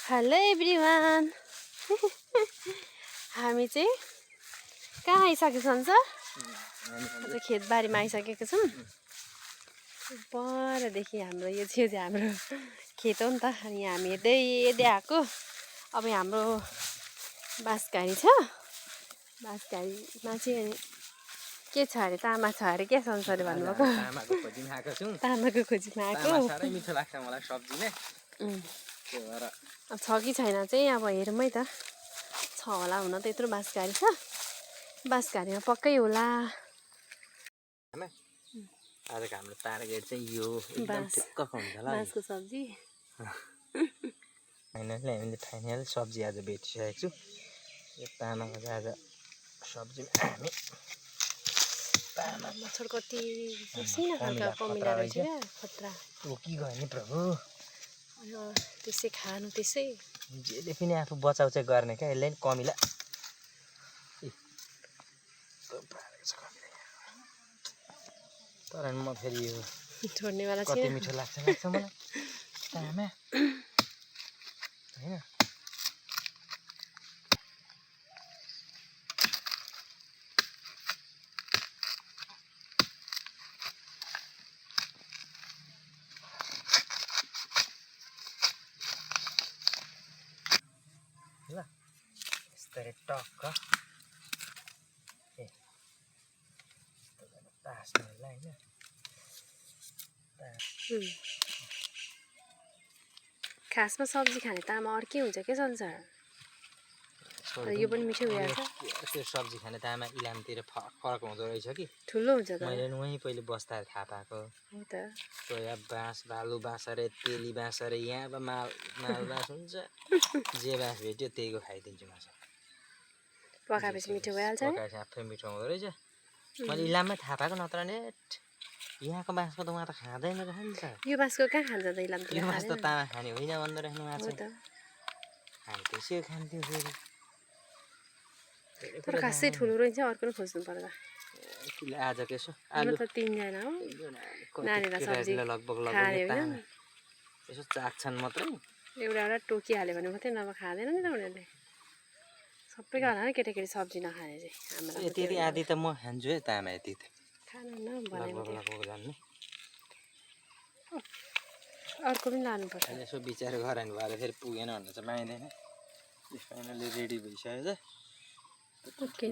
hello everyone हामी चाहिँ कहाँ आइसकेको छौँ सर आज खेतबारीमा आइसकेको छौँ परदेखि हाम्रो यो चाहिँ हाम्रो खेत हो नि त अनि हामी हेर्दै आएको अब हाम्रो बाँसघारी छ बाँसघारीमा चाहिँ के छ अरे तामा छ अरे के संसारले भन्नुभएको तामाको खोजीमा आएको छौँ तामाको खोजीमा आएको तामा साह्रै मिठो लाग्छ मलाई सब्जीमा त्यो भएर अब छ कि छैन चाहिँ अब हेरौँ है त छ होला हुन त यत्रो बाँसघारी छ बाँसघारीमा पक्कै होला आजको हाम्रो टार्गेट चाहिँ यो एकदम ठिक्कको हुन्छ होला बाँसको सब्जी फाइनली हामीले फाइनल सब्जी आज भेटिसकेको छु यो तामाको चाहिँ आज सब्जीमा हामी तामा मच्छर कति सिना खालको कमिला रहेछ क्या खतरा टोकी गयो नि प्रभु त्यसै खानु त्यसै जेले पनि आफू बचाउ चाहिँ गर्ने क्या यसले नि कमिला तर म फेरि यो छोड्नेवाला कति छैन मिठो लाग्छ मलाई तामा हैन ल यस्तरी टक्क तास्नुलाई हैन खासमा सब्जी खाने तामा अर्कै हुन्छ के संसार यो पनि मिठो भइहाल्छ त्यो सब्जी खाने तामा इलामतिर फरक हुँदो रहेछ कि ठुलो हुन्छ त मैले वहीँ पहिले बस्दा थाहा पाएको हो त सोया बाँस बालु बाँस अरे तेली बाँस अरे यहाँ अब माल बाँस हुन्छ जे बाँस भेट्यो त्यहीको खाइदिन्छु माछा पकाएपछि मिठो भइहाल्छ है पकाएपछि आफै मिठो हुँदो रहेछ मैले इलाममै थाहा पाएको नत्र नेट यहाँको बाँसको त उहाँ त खाँदैन रहेछ नि त यो बाँसको कहाँ खान्छ त इलामतिर यो बाँस त तामा खाने होइन भन्दो रहेछ हो माछा त हामी त्यसै खान्थ्यौँ फेरि तर खासै ठुलो रहेछ अर्को पनि खोज्नु पर्दा किलो आजको यसो हुन आलु त 3 जना हो नानीलाई सब्जी लगभग खाने होइन यसो चाख्छन् मात्रै एउटा टोकिहाल्यो भने मात्रै नभए खाँदैन नि त उनीहरूले सबैको होला नि केटाकेटी सब्जी नखाने चाहिँ हाम्रो यति आदि त म खान्छु है तामा यति त खानुहुन्न भनेको लगभग जान्ने अर्को पनि लानुपर्छ यसो विचार गरायो भएर फेरि पुगेन भन्ने चाहिँ पाइँदैन फाइनली रेडी भइसक्यो ओके